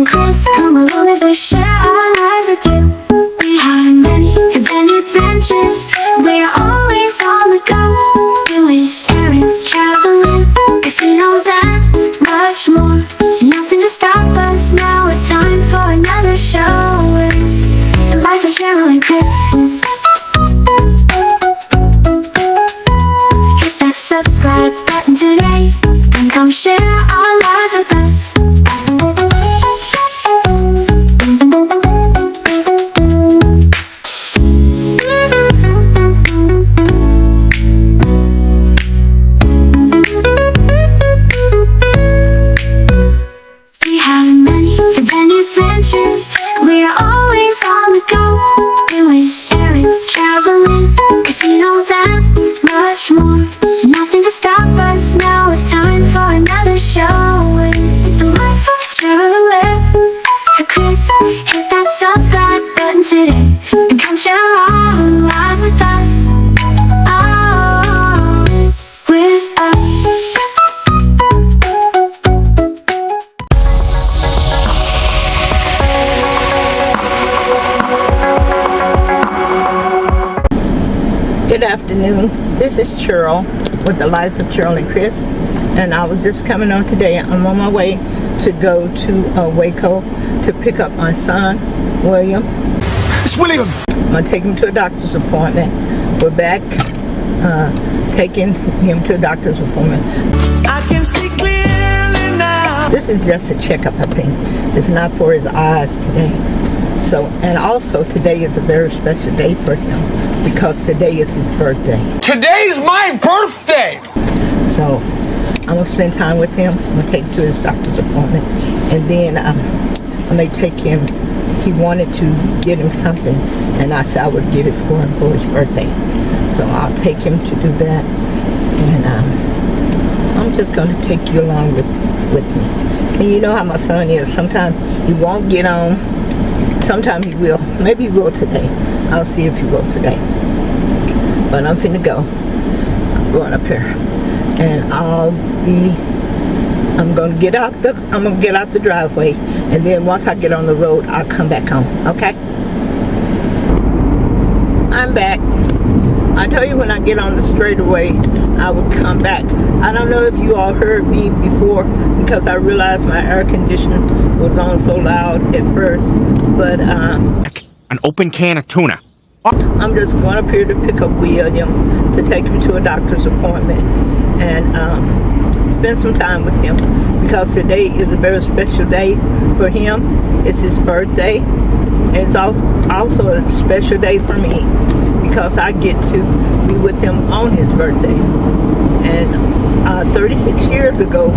and Chris come along as they share our lives with you. We have many adventures. We are always on the go, doing errands, traveling, casinos and much more. Nothing to stop us now. It's time for another show. The life of Cheryl and Chris. Hit that subscribe button today and come share our lives with us. We are always on the go, doing errands, traveling, casinos and much more. Nothing to stop us now. It's time for another show. The life of Cheryl and Chris. Hit that subscribe button today and come share our lives with us. Oh, with us. Good afternoon. This is Cheryl with the Life of Cheryl and Chris, and I was just coming on today. I'm on my way to go to Waco to pick up my son, William. It's William. I'm going to take him to a doctor's appointment. We're back taking him to a doctor's appointment. I can see clearly now. This is just a checkup, I think. It's not for his eyes today. So, and also today is a very special day for him because today is his birthday. Today's my birthday. So I'm gonna spend time with him. I'm gonna take him to his doctor's appointment, and then I may take him. He wanted to get him something, and I said I would get it for him for his birthday. So I'll take him to do that, and I'm just gonna take you along with me. And you know how my son is. Sometimes he won't get on. Sometimes he will. Maybe he will today. I'll see if he will today. But I'm finna go. I'm going up here, and I'm gonna get out the driveway, and then once I get on the road, I'll come back home. Okay? I'm back. I told you when I get on the straightaway, I would come back. I don't know if you all heard me before because I realized my air conditioning was on so loud at first, but an open can of tuna. I'm just going up here to pick up William to take him to a doctor's appointment and spend some time with him because today is a very special day for him. It's his birthday, and it's also a special day for me because I get to be with him on his birthday. And 36 years ago,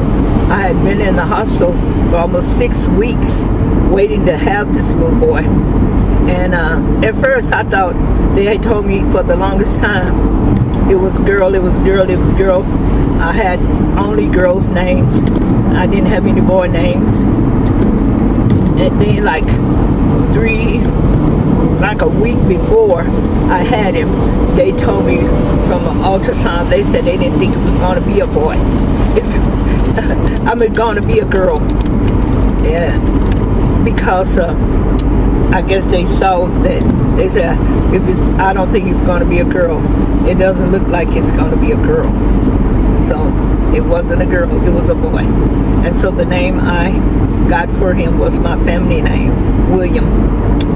I had been in the hospital for almost 6 weeks waiting to have this little boy. And at first I thought they had told me for the longest time it was girl, it was girl, it was girl. I had only girls' names. I didn't have any boy names. And then like a week before I had him, they told me from an ultrasound, they said they didn't think it was going to be a boy. I mean, going to be a girl. Yeah, because I guess they saw that, they said, I don't think it's going to be a girl. It doesn't look like it's going to be a girl. So it wasn't a girl, it was a boy. And so the name I got for him was my family name, William.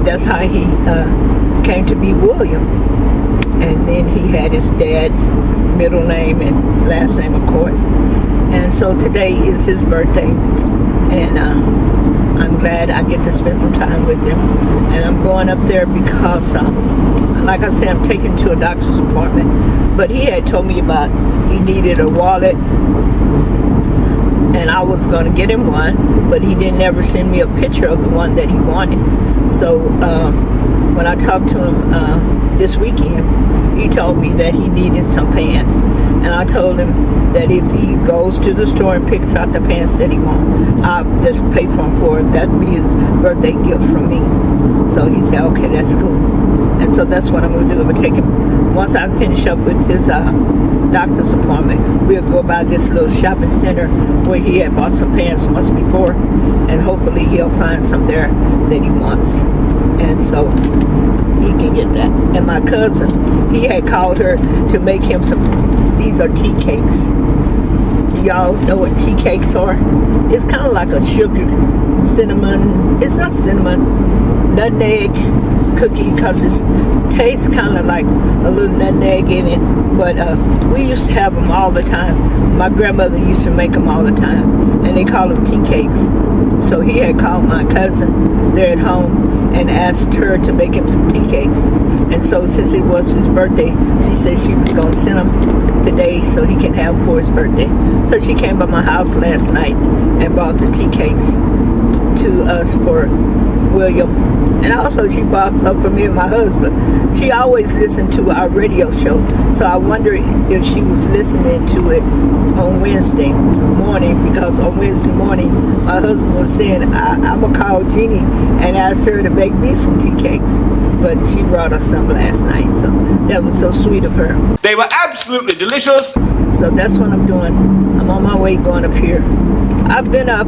That's how he came to be William. And then he had his dad's middle name and last name, of course. And so today is his birthday, and I'm glad I get to spend some time with him. And I'm going up there because, like I said, I'm taking him to a doctor's appointment. But he had told me about he needed a wallet, and I was going to get him one, but he didn't ever send me a picture of the one that he wanted. So when I talked to him this weekend, he told me that he needed some pants, and I told him that if he goes to the store and picks out the pants that he wants, I'll just pay for him for it. That'd be his birthday gift from me. So he said, okay, that's cool. And so that's what I'm going to do. I'm going to take him once I finish up with his doctor's appointment, we'll go by this little shopping center where he had bought some pants once before, and hopefully he'll find some there that he wants, and so he can get that. And my cousin, he had called her to make him some, these are tea cakes. Y'all know what tea cakes are? It's kind of like a sugar cinnamon, it's not cinnamon, nutmeg cookie, because it tastes kind of like a little nutmeg in it. But we used to have them all the time. My grandmother used to make them all the time, and they call them tea cakes. So he had called my cousin there at home and asked her to make him some tea cakes. And so since it was his birthday, she said she was going to send him today so he can have for his birthday. So she came by my house last night and brought the tea cakes to us for William. And also she bought some for me and my husband. She always listened to our radio show, so I wonder if she was listening to it on Wednesday morning, because on Wednesday morning my husband was saying I'm gonna call Jeannie and ask her to make me some tea cakes, but she brought us some last night, so that was so sweet of her. They were absolutely delicious. So that's what I'm doing. I'm on my way going up here. I've been up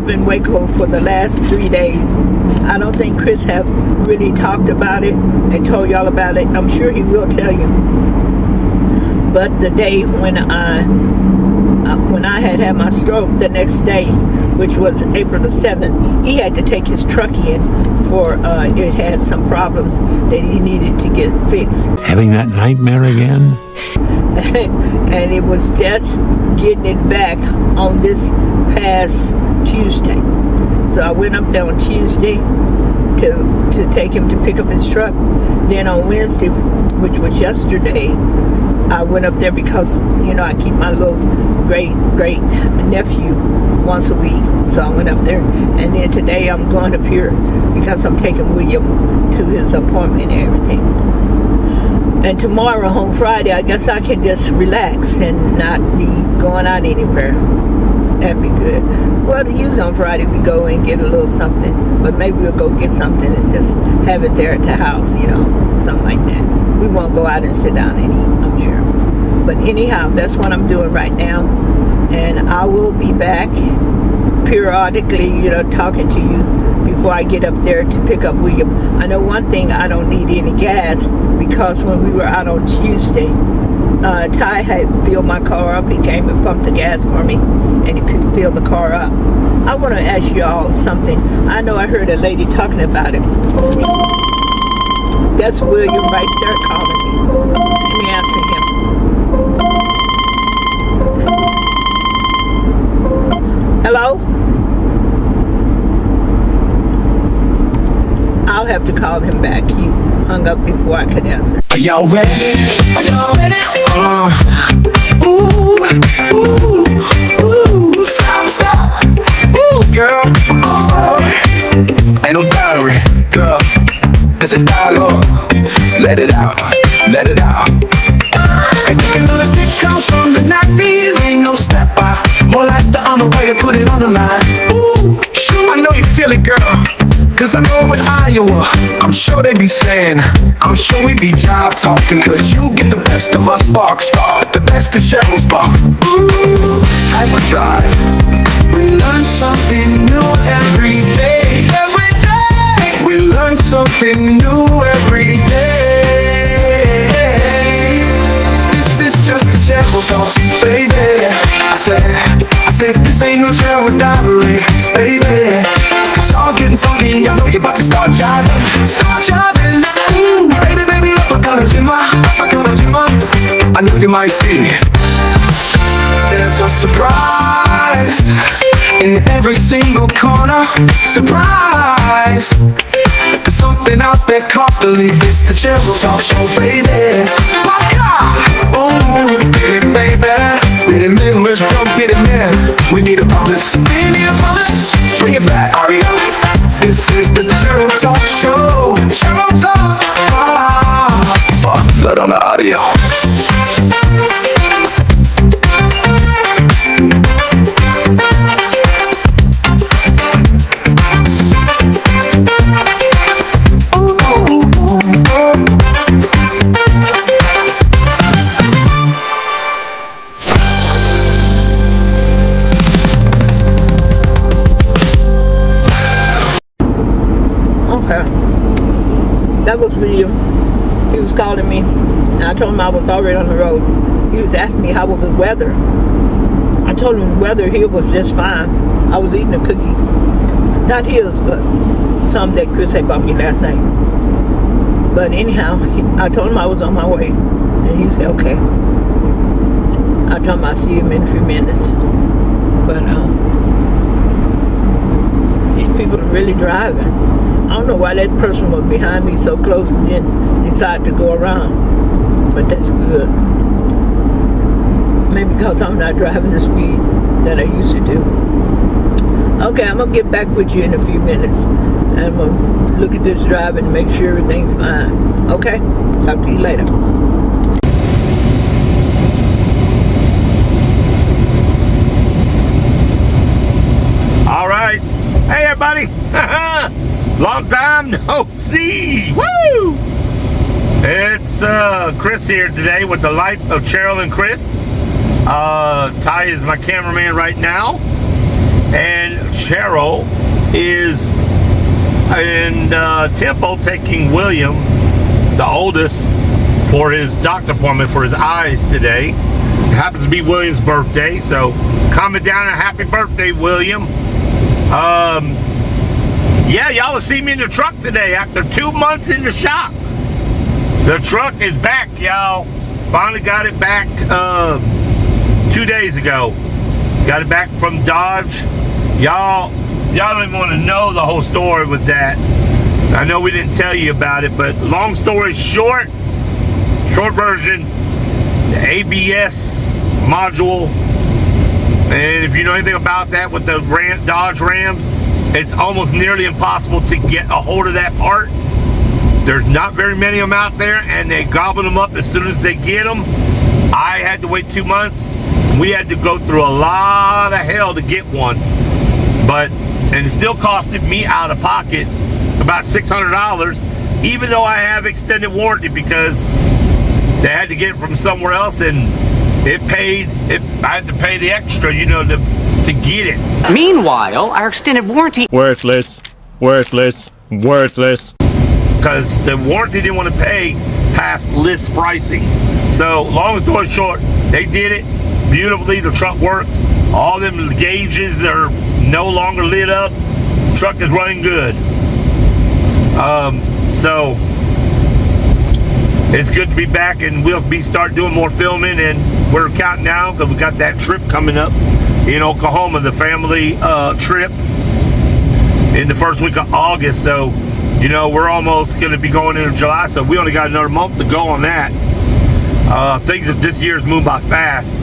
in Waco for the last 3 days. I don't think Chris have really talked about it and told y'all about it. I'm sure he will tell you. But the day when I had my stroke, the next day, which was April the 7th, he had to take his truck in for it had some problems that he needed to get fixed. Having that nightmare again? And it was just getting it back on this past Tuesday. So I went up there on Tuesday to take him to pick up his truck. Then on Wednesday, which was yesterday, I went up there because, you know, I keep my little great nephew once a week. So I went up there. And then today I'm going up here because I'm taking William to his appointment and everything. And tomorrow, on Friday, I guess I can just relax and not be going out anywhere. That'd be good. Well, usually on Friday we go and get a little something, but maybe we'll go get something and just have it there at the house, you know, something like that. We won't go out and sit down and eat, I'm sure. But anyhow, that's what I'm doing right now, and I will be back periodically, you know, talking to you before I get up there to pick up William. I know one thing, I don't need any gas, because when we were out on Tuesday, Ty had filled my car up. He came and pumped the gas for me, and he filled the car up. I want to ask you all something. I know I heard a lady talking about it. That's William right there calling me. Let me answer him. Hello? I'll have to call him back. He hung up before I could answer. Are y'all ready? Are y'all ready? Stop. Ooh, girl. Ain't no diary, girl. It's a dialogue. Let it out. And you can notice it comes from the 90s. Ain't no step by. More like the on the way you put it on the line. Ooh, sure, I know you feel it, girl. Cause I know in Iowa, I'm sure they be saying, I'm sure we be job talking. Cause you get the best of us spark star, the best of Cheryl's bar. Ooh, hyperdrive. We learn something new every day. Every day. We learn something new every day. This is just a Cheryl's talk, baby. I said, this ain't no Cheryl diary, baby. Cause y'all getting funky, y'all know you about to start jiving. Ooh, baby, I'm gonna do my. I know you might see there's a surprise in every single corner. Surprise. There's something out there constantly. It's the Cheryl Talk Show, baby. Ooh, get it, baby. Get it, man, let's jump, get it, man. We need a promise. Bring it back, Aria. This is the Cheryl Talk Show. Cheryl Talk. Blood on the audio. told him I was already on the road. He was asking me how was the weather. I told him the weather here was just fine. I was eating a cookie. Not his, but some that Chris had bought me last night. But anyhow, I told him I was on my way. And he said, okay. I told him I'll see him in a few minutes. But these people are really driving. I don't know why that person was behind me so close and then decided to go around. But that's good. Maybe because I'm not driving the speed that I used to do. Okay, I'm going to get back with you in a few minutes. And I'm going to look at this drive and make sure everything's fine. Okay? Talk to you later. All right. Hey, everybody. Long time no see. Woo! It's Chris here today with the Life of Cheryl and Chris. Ty is my cameraman right now. And Cheryl is in Temple taking William, the oldest, for his doctor appointment for his eyes today. It happens to be William's birthday, so comment down a happy birthday, William. Yeah, y'all will see me in the truck today after 2 months in the shop. The truck is back, y'all. Finally got it back 2 days ago. Got it back from Dodge. Y'all don't even want to know the whole story with that. I know we didn't tell you about it, but long story short version, the ABS module. And if you know anything about that with the Dodge Rams, it's almost nearly impossible to get a hold of that part. There's not very many of them out there, and they gobble them up as soon as they get them. I had to wait 2 months. We had to go through a lot of hell to get one. And it still costed me out of pocket about $600, even though I have extended warranty, because they had to get it from somewhere else, and I had to pay the extra, to get it. Meanwhile, our extended warranty... Worthless. Worthless. Worthless. Because the warranty didn't want to pay past list pricing. So, long story short, they did it beautifully. The truck works. All them gauges are no longer lit up. Truck is running good. So it's good to be back, and we'll start doing more filming, and we're counting down because we got that trip coming up in Oklahoma, the family trip in the first week of August. So we're almost going to be going into July, so we only got another month to go on that. Things of this year's moved by fast.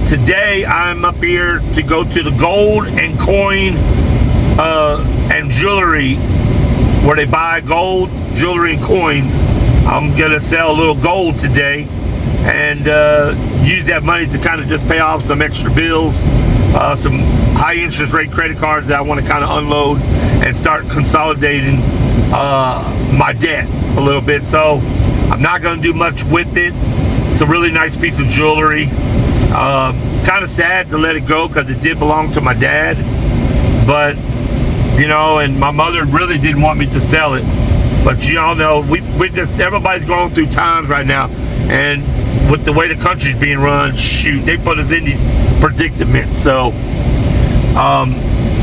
Today I'm up here to go to the gold and coin and jewelry, where they buy gold, jewelry, and coins. I'm gonna sell a little gold today and use that money to kind of just pay off some extra bills, some high interest rate credit cards that I want to kind of unload and start consolidating my debt a little bit. So I'm not going to do much with it. It's a really nice piece of jewelry. Kind of sad to let it go because it did belong to my dad, but and my mother really didn't want me to sell it. But y'all know, everybody's going through times right now, and with the way the country's being run, shoot, they put us in these predicaments. So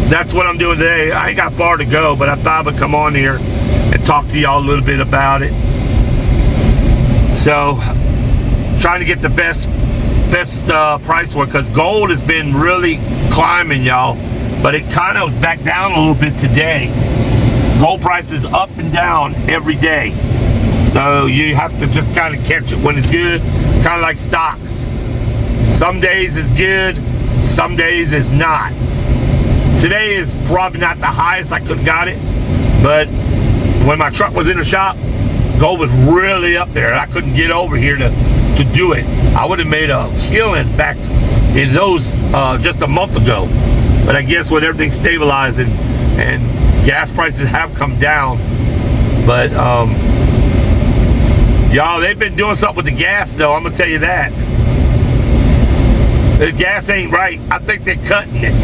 that's what I'm doing today. I ain't got far to go, but I thought I would come on here and talk to y'all a little bit about it. So trying to get the best price for it, because gold has been really climbing, y'all, but it kind of back down a little bit today. Gold price is up and down every day, so you have to just kind of catch it when it's good. Kind of like stocks. Some days it's good, some days it's not. Today is probably not the highest I could have got it, but when my truck was in the shop, gold was really up there. I couldn't get over here to do it. I would have made a killing back in those just a month ago. But I guess with everything stabilizing and gas prices have come down, but y'all, they've been doing something with the gas though. I'm gonna tell you that the gas ain't right. I think they're cutting it.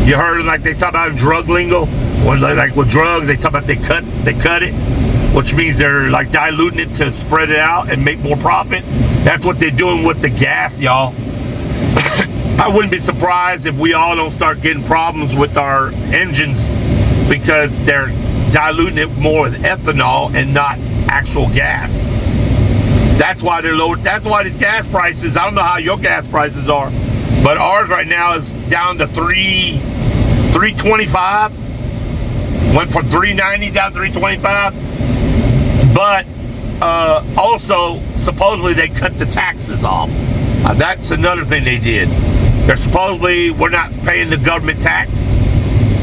You heard like they talk about drug lingo, or like with drugs, they talk about they cut it. which means they're like diluting it to spread it out and make more profit. That's what they're doing with the gas, y'all. I wouldn't be surprised if we all don't start getting problems with our engines because they're diluting it more with ethanol and not actual gas. That's why they're low. That's why these gas prices, I don't know how your gas prices are, but ours right now is down to $3.25. Went from $3.90 down to $3.25. But also, supposedly they cut the taxes off. That's another thing they did. They're supposedly, we're not paying the government tax.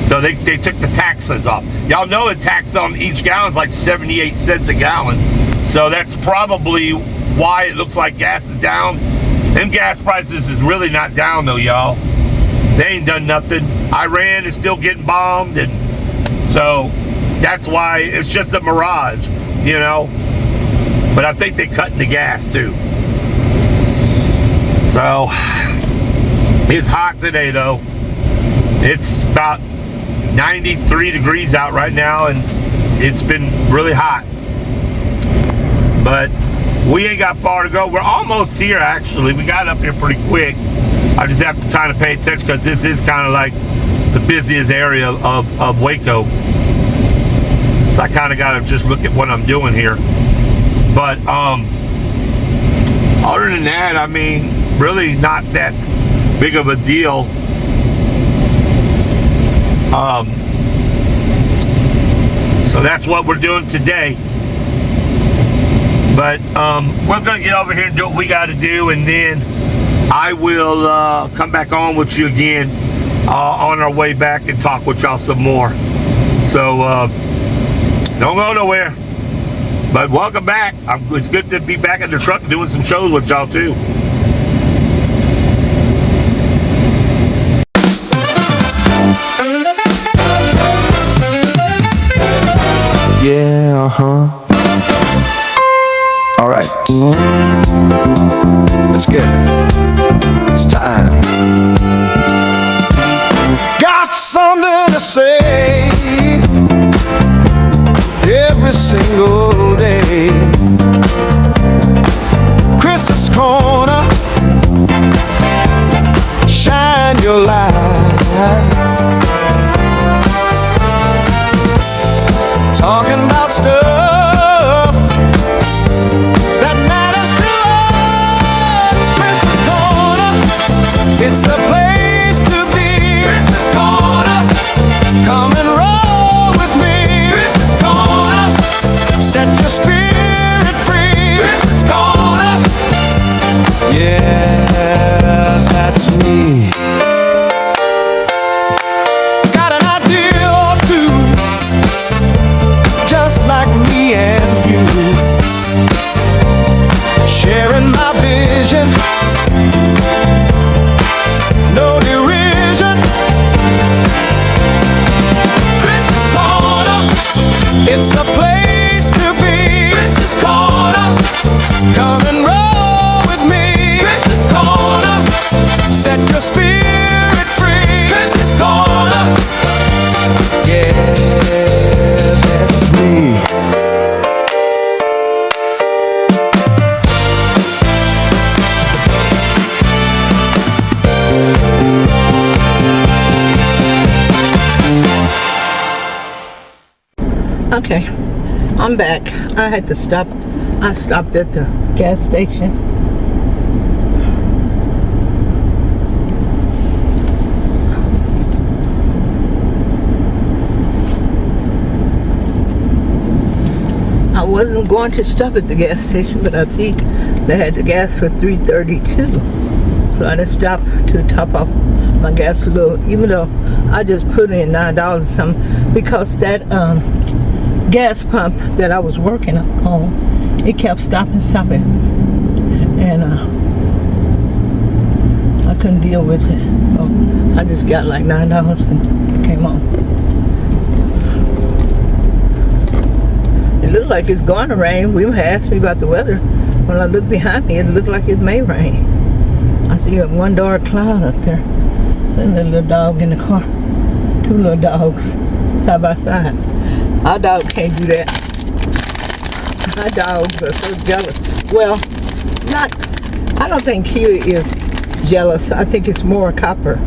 So they took the taxes off. Y'all know the tax on each gallon is like 78 cents a gallon. So that's probably why it looks like gas is down. Them gas prices is really not down though, y'all. They ain't done nothing. Iran is still getting bombed, and so that's why it's just a mirage, you know. But I think they're cutting the gas too. So it's hot today though. It's about 93 degrees out right now, and it's been really hot. But we ain't got far to go. We're almost here actually. We got up here pretty quick. I just have to kind of pay attention because this is kind of like the busiest area of Waco. So I kind of got to just look at what I'm doing here. But other than that, I mean, really not that big of a deal. So that's what we're doing today. But we're going to get over here and do what we got to do, and then I will come back on with you again on our way back and talk with y'all some more. So don't go nowhere. But welcome back. It's good to be back in the truck doing some shows with y'all too. Yeah, all right. Let's get it. It's time. Got something to say every single day. Christmas corner, shine your light. Talking about stuff that matters to us. Christmas corner, it's the place to be. Christmas corner, come and roll with me. Christmas corner, set your spirit free. Christmas corner, yeah, that's me. Got an idea or two, just like me and you, sharing my vision, no derision. Christmas corner, it's the place to be. Christmas corner, come and roll with me. Christmas corner, set your spirit free. Christmas corner, yeah, that's me. Okay, I'm back. I had to stop. I stopped at the gas station. I wasn't going to stop at the gas station, but I see they had the gas for $3.32. So I just stopped to top off my gas a little, even though I just put in $9 or something, because that gas pump that I was working on, it kept stopping, and I couldn't deal with it, so I just got like $9 and came on. It looks like it's going to rain. We asked me about the weather. When I look behind me, it looked like it may rain. I see a one dark cloud up there. There's a little dog in the car. Two little dogs side by side. Our dog can't do that. My dogs are so jealous. Well, I don't think Kia is jealous. I think it's more Copper.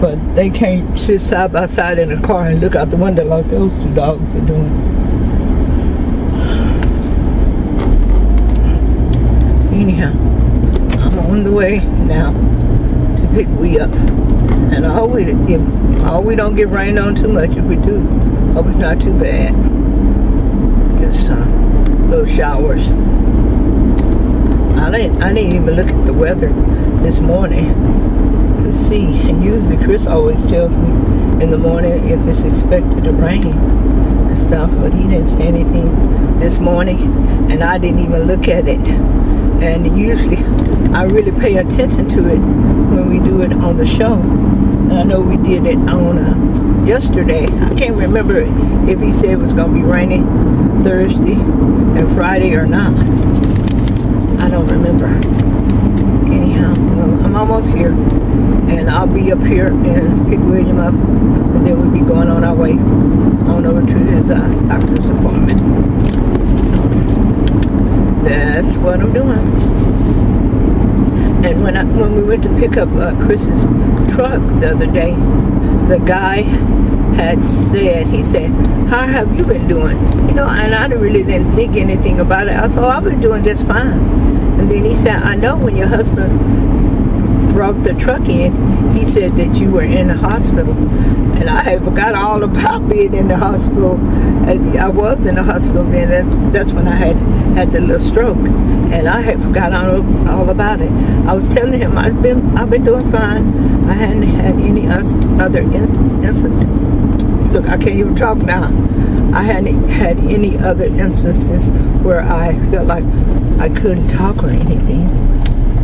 But they can't sit side by side in a car and look out the window like those two dogs are doing. Anyhow, I'm on the way now to pick we up. And I hope we don't get rained on too much. If we do, hope it's not too bad. Just little showers. I didn't even look at the weather this morning to see. And usually Chris always tells me in the morning if it's expected to rain and stuff, but he didn't say anything this morning, and I didn't even look at it. And usually I really pay attention to it when we do it on the show. And I know we did it on yesterday. I can't remember if he said it was going to be raining Thursday and Friday or not. I don't remember. Anyhow, well, I'm almost here, and I'll be up here and pick William up, and then we'll be going on our way on over to his doctor's appointment. So that's what I'm doing. And when we went to pick up Chris's truck the other day, the guy had said, he said, how have you been doing? You know, and I really didn't think anything about it. I said, oh, I've been doing just fine. And then he said, I know when your husband brought the truck in, he said that you were in the hospital. And I had forgot all about being in the hospital. And I was in the hospital then. That's when I had the little stroke. And I had forgot all about it. I was telling him I've been doing fine. I hadn't had any other instances. Look, I can't even talk now. I hadn't had any other instances where I felt like I couldn't talk or anything.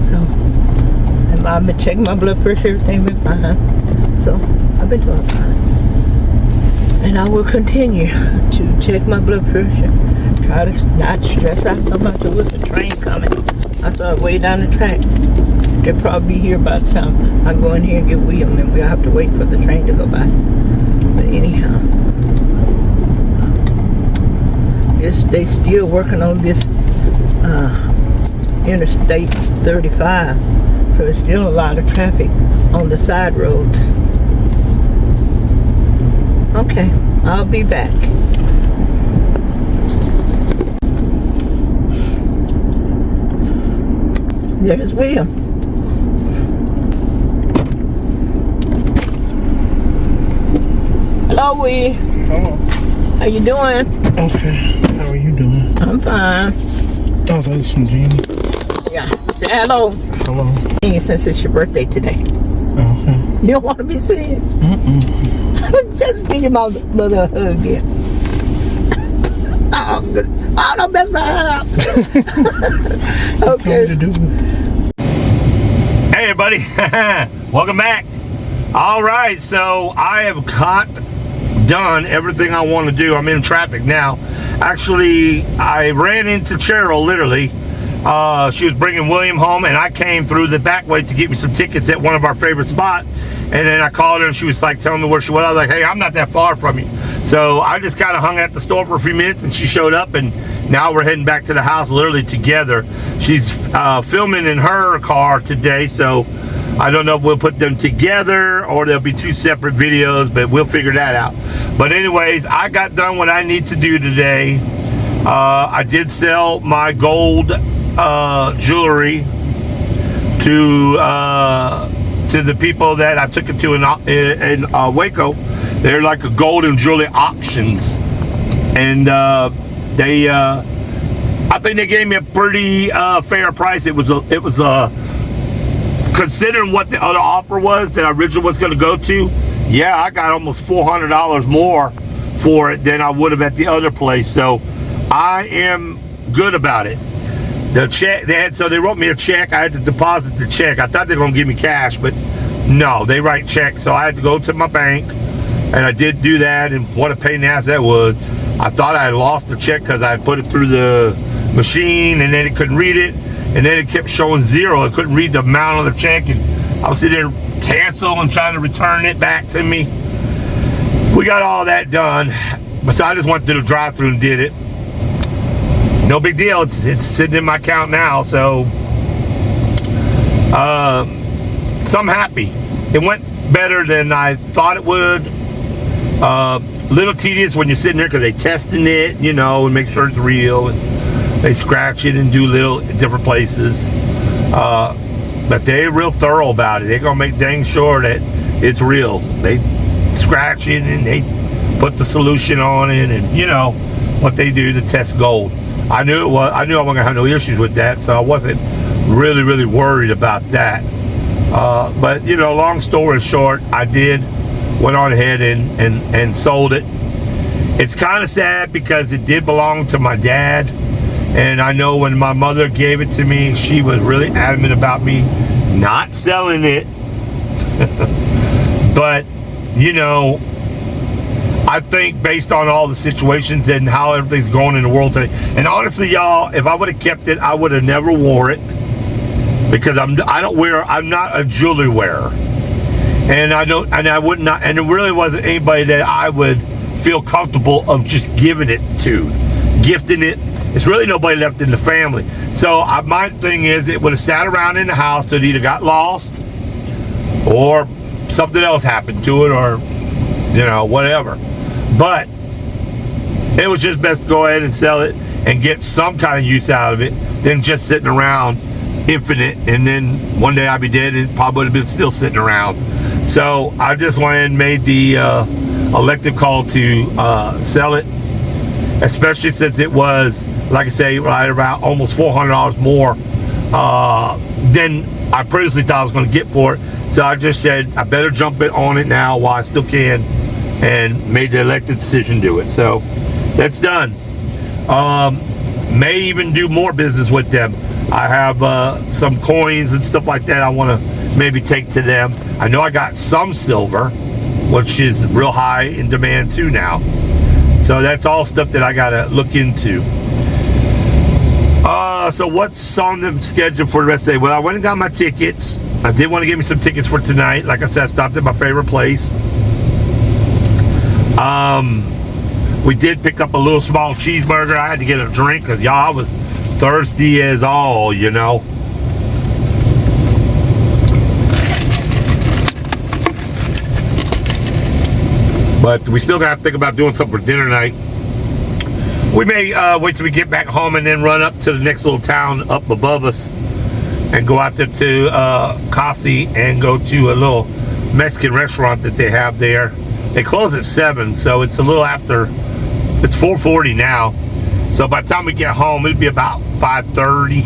So, and I've been checking my blood pressure, everything been fine. So, I've been doing fine. And I will continue to check my blood pressure. Try to not stress out so much. There was a train coming. I saw it way down the track. They'll probably be here by the time I go in here and get William, and we'll have to wait for the train to go by. But anyhow, they still working on this Interstate 35, so there's still a lot of traffic on the side roads. Okay, I'll be back. There's William. Hello, Will. Hello. How you doing? Okay. How are you doing? I'm fine. Oh, that's some Jeannie. Yeah. Say hello. Hello. Since it's your birthday today. Okay. You don't want to be seen? Just give your mother a hug again. Oh, good. Oh, don't mess my hair up. Okay. To do it. Hey everybody, welcome back. All right, so I have done everything I want to do. I'm in traffic now. Actually, I ran into Cheryl literally. She was bringing William home, and I came through the back way to get me some tickets at one of our favorite spots. And then I called her, and she was like telling me where she was. I was like, hey, I'm not that far from you. So I just kind of hung at the store for a few minutes, and she showed up, and now we're heading back to the house literally together. She's filming in her car today, so I don't know if we'll put them together or there'll be two separate videos, but we'll figure that out. But anyways, I got done what I need to do today. I did sell my gold jewelry to the people that I took it to in Waco. They're like a gold and jewelry auctions, and they I think they gave me a pretty fair price. It was considering what the other offer was that I originally was going to go to. Yeah, I got almost $400 more for it than I would have at the other place. So I am good about it. The check they wrote me a check. I had to deposit the check. I thought they were going to give me cash, but no, they write checks. So I had to go to my bank, and I did do that. And what a pain in the ass that was. I thought I had lost the check because I had put it through the machine, and then it couldn't read it, and then it kept showing zero. It couldn't read the amount on the check, and I was sitting there cancel and trying to return it back to me. We got all that done, but so I just went to the drive-through and did it. no big deal. It's sitting in my account now, so I'm happy. It went better than I thought it would. Little tedious when you're sitting there because they testing it, you know, and make sure it's real. And they scratch it and do little different places. But they're real thorough about it. They're gonna make dang sure that it's real. They scratch it and they put the solution on it, and you know what they do to test gold. I knew I wasn't gonna have no issues with that, so I wasn't really worried about that. But you know, long story short, I went on ahead and sold it. It's kind of sad because it did belong to my dad, and I know when my mother gave it to me, she was really adamant about me not selling it. But you know, I think based on all the situations and how everything's going in the world today, and honestly, y'all, if I would have kept it, I would have never wore it, because I'm not a jewelry wearer, and I would not, and there really wasn't anybody that I would feel comfortable of just giving it to, gifting it. There's really nobody left in the family. So my thing is, it would have sat around in the house till it either got lost or something else happened to it, or you know, whatever. But it was just best to go ahead and sell it and get some kind of use out of it than just sitting around infinite, and then one day I'd be dead and it probably would have been still sitting around. So I just went and made the elective call to sell it, especially since it was, like I say, right about almost $400 more than I previously thought I was going to get for it. So I just said I better jump on it now while I still can, and made the elected decision to do it. So that's done. May even do more business with them. I have some coins and stuff like that I want to maybe take to them. I know I got some silver, which is real high in demand too now. So that's all stuff that I got to look into. So what's on the schedule for the rest of the day? Well, I went and got my tickets. I did want to get me some tickets for tonight. Like I said, I stopped at my favorite place. We did pick up a little small cheeseburger. I had to get a drink because y'all, I was thirsty as all, you know. But we still got to think about doing something for dinner tonight. We may wait till we get back home and then run up to the next little town up above us and go out there to Kasi and go to a little Mexican restaurant that they have there. They close at 7, so it's a little after. It's 4:40 now. So by the time we get home, it'll be about 5:30.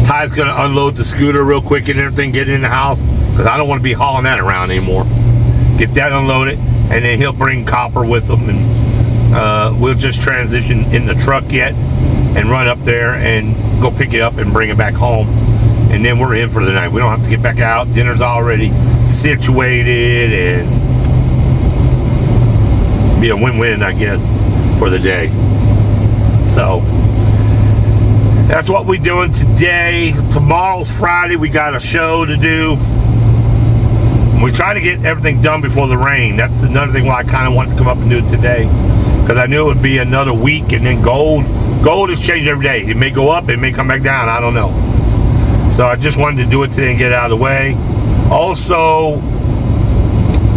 Ty's gonna unload the scooter real quick and everything, get in the house, because I don't want to be hauling that around anymore. Get that unloaded, and then he'll bring Copper with him, and we'll just transition in the truck yet and run up there and go pick it up and bring it back home, and then we're in for the night. We don't have to get back out. Dinner's already situated, and be a win-win, I guess, for the day. So that's what we're doing today. Tomorrow's Friday. We got a show to do. We try to get everything done before the rain. That's another thing why I kind of wanted to come up and do it today, because I knew it would be another week, and then gold is changed every day. It may go up, it may come back down, I don't know. So I just wanted to do it today and get it out of the way. Also,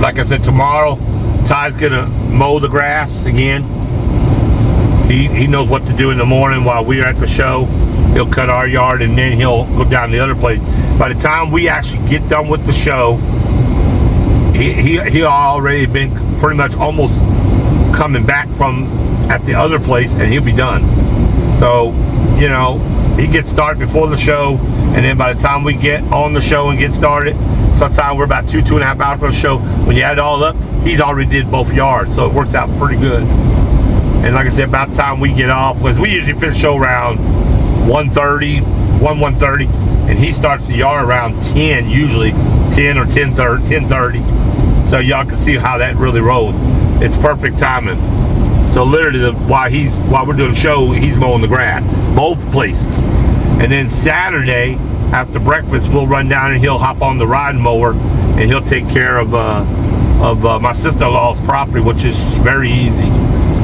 like I said, tomorrow Ty's gonna mow the grass again. He knows what to do in the morning while we're at the show. He'll cut our yard, and then he'll go down the other place. By the time we actually get done with the show, he already been pretty much almost coming back from at the other place, and he'll be done. So, you know, he gets started before the show, and then by the time we get on the show and get started, sometimes we're about 2.5 hours for the show. When you add it all up, he's already did both yards, so it works out pretty good. And like I said, about the time we get off, because we usually finish the show around 1:30, and he starts the yard around 10, usually 10 or 10:30. So y'all can see how that really rolls. It's perfect timing. So literally, while we're doing the show, he's mowing the grass, both places. And then Saturday after breakfast, we'll run down and he'll hop on the riding mower, and he'll take care of my sister-in-law's property, which is very easy.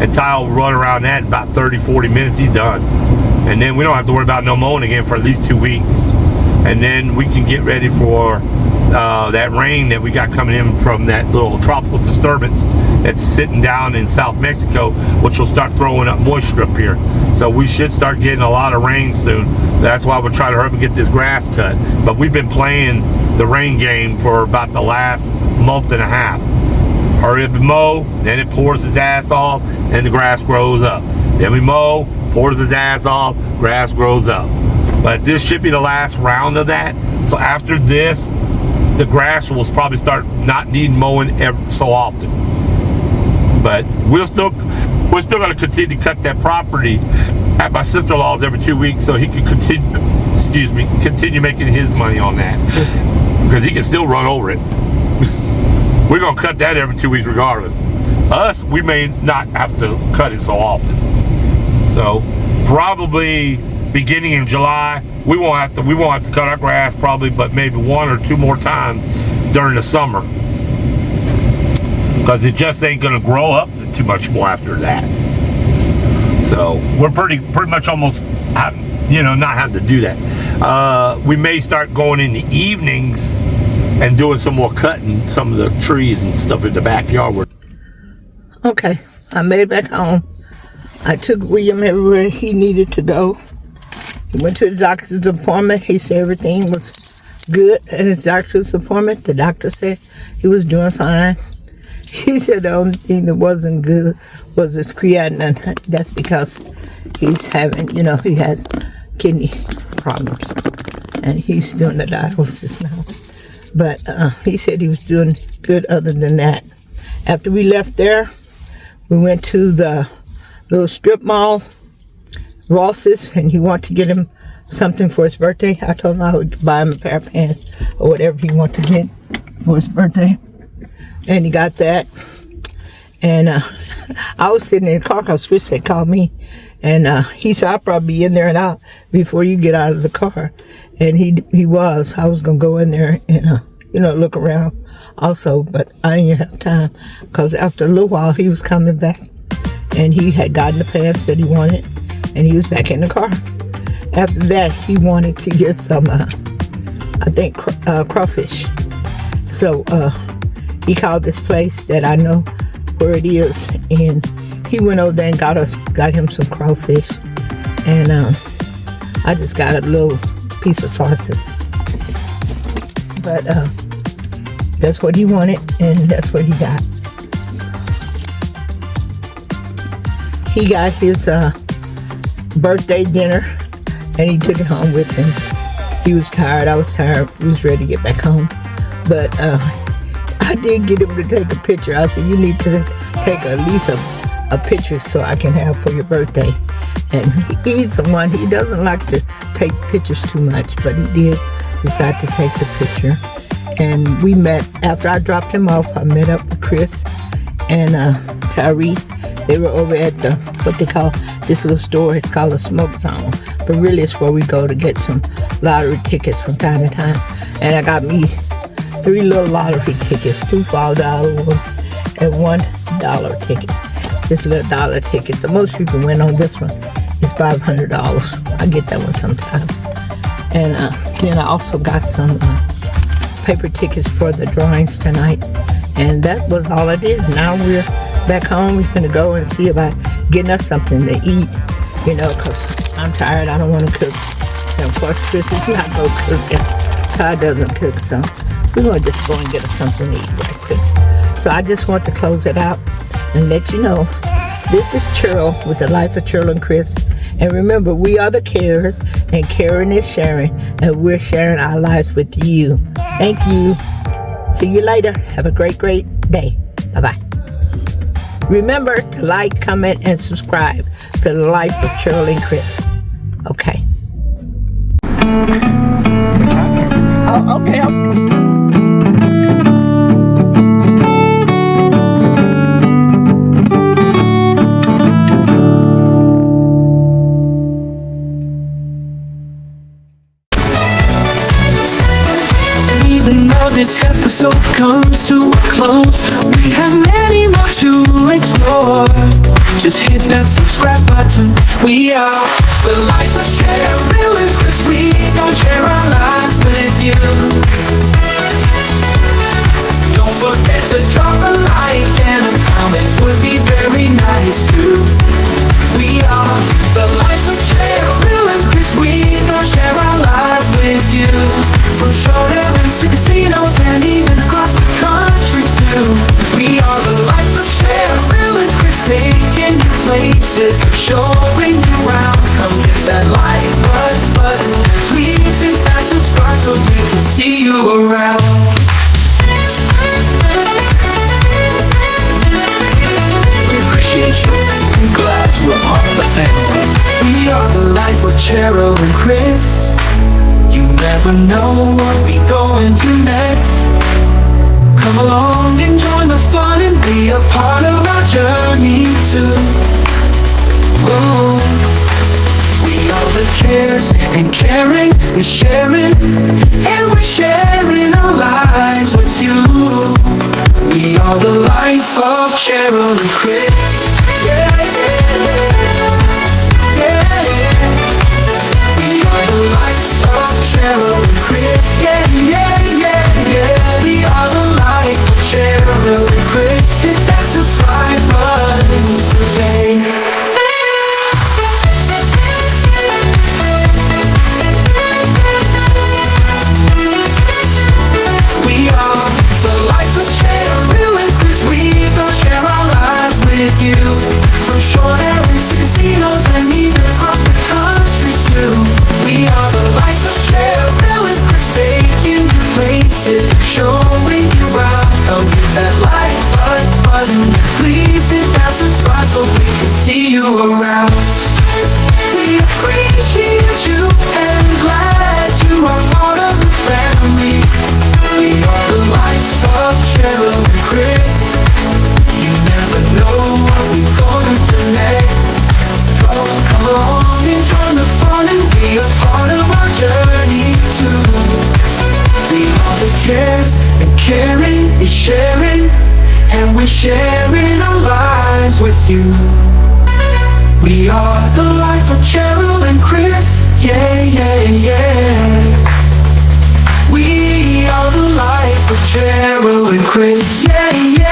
And Ty will run around that in about 30, 40 minutes, he's done. And then we don't have to worry about no mowing again for at least 2 weeks. And then we can get ready for that rain that we got coming in from that little tropical disturbance that's sitting down in South Mexico, which will start throwing up moisture up here. So we should start getting a lot of rain soon. That's why we're trying to hurry up and get this grass cut. But we've been playing the rain game for about the last month and a half. Hurry up and mow, then it pours his ass off, and the grass grows up. Then we mow, pours his ass off, grass grows up. But this should be the last round of that. So after this, the grass will probably start not needing mowing ever so often. But we're still going to continue to cut that property at my sister-in-law's every 2 weeks, so he can continue making his money on that, because he can still run over it. We're going to cut that every 2 weeks regardless. Us, we may not have to cut it so often. So probably beginning in July, we won't have to cut our grass probably, but maybe 1 or 2 more times during the summer, because it just ain't going to grow up too much more after that. So we're pretty much almost, not having to do that. We may start going in the evenings and doing some more cutting some of the trees and stuff in the backyard. Okay, I made it back home. I took William everywhere he needed to go. He went to the doctor's appointment. He said everything was good at his doctor's appointment. The doctor said he was doing fine. He said the only thing that wasn't good was his creatinine. That's because he's having, he has kidney problems. And he's doing the dialysis now. But he said he was doing good other than that. After we left there, we went to the little strip mall, Ross's, and he wanted to get him something for his birthday. I told him I would buy him a pair of pants or whatever he wanted to get for his birthday. And he got that. And I was sitting in the car because Swiss had called me. And he said, I'll probably be in there and out before you get out of the car. And he was. I was going to go in there and, look around also. But I didn't have time because after a little while, he was coming back. And he had gotten the pants that he wanted. And he was back in the car. After that, he wanted to get some, crawfish. So he called this place that I know where it is. And he went over there and got him some crawfish. And I just got a little piece of sausage. But that's what he wanted, and that's what he got. He got his birthday dinner, and he took it home with him. He was tired. I was tired. He was ready to get back home. But I did get him to take a picture. I said, you need to take at least a picture so I can have for your birthday. And he's the one, he doesn't like to take pictures too much, but he did decide to take the picture. And we met, after I dropped him off, I met up with Chris and Tyree. They were over at what they call this little store. It's called a Smoke Zone. But really it's where we go to get some lottery tickets from time to time. And I got me 3 little lottery tickets, 2 $5 ones and $1 ticket. This little dollar ticket. The most you can win on this one is $500. I get that one sometime. And then I also got some paper tickets for the drawings tonight. And that was all I did. Now we're back home. We're gonna go and see about getting us something to eat, because I'm tired. I don't want to cook. And of course, Chris is not going to cook. And Todd doesn't cook, so we're going to just go and get us something to eat right quick. So I just want to close it out and let you know, this is Cheryl with the Life of Cheryl and Chris. And remember, we are the carers, and caring is sharing, and we're sharing our lives with you. Thank you. See you later. Have a great, great day. Bye-bye. Remember to like, comment, and subscribe to the Life of Cheryl and Chris. Okay. Oh, okay. And now this episode comes to a close. We have many more to explore. Just hit that subscribe button. We are the life of Cheryl and Chris. We gon' share our lives with you. Don't forget to drop a like and a comment, would be very nice too. We are the life of Cheryl and Chris. We gon' share our lives with you. From showdowns to casinos and even across the country too. We are the life of Cheryl and Chris, taking you places, showing you around. Come hit that like button, please hit that subscribe so we can see you around. We appreciate you and glad you are part of the family. We are the life of Cheryl and Chris. You never know what we going to next. Come along and join the fun and be a part of our journey too. Oh, we are the cares and caring and sharing, and we're sharing our lives with you. We are the life of Cheryl and Chris. Yeah, yeah, yeah. We are the life of Cheryl and Chris. Yeah, yeah, yeah, yeah. We are the life of Cheryl and Chris. Hit that subscribe button today. We are the life of Cheryl and Chris. We gon' share our lives with you. From short areas to casinos and even across the country too. We are the life of Cheryl and Chris, taking you places, showing you out. Come hit that like button, please hit that subscribe so we can see you around. We appreciate you and glad you are part of the family. We are the life of Cheryl and Chris. You never know what we're gonna do next. Come along and join the fun and be a part of our journey too. We are the cares and caring and sharing, and we're sharing our lives with you. We are the life of Cheryl and Chris. Yeah, yeah, yeah. We are the life of Cheryl and Chris. Yeah, yeah.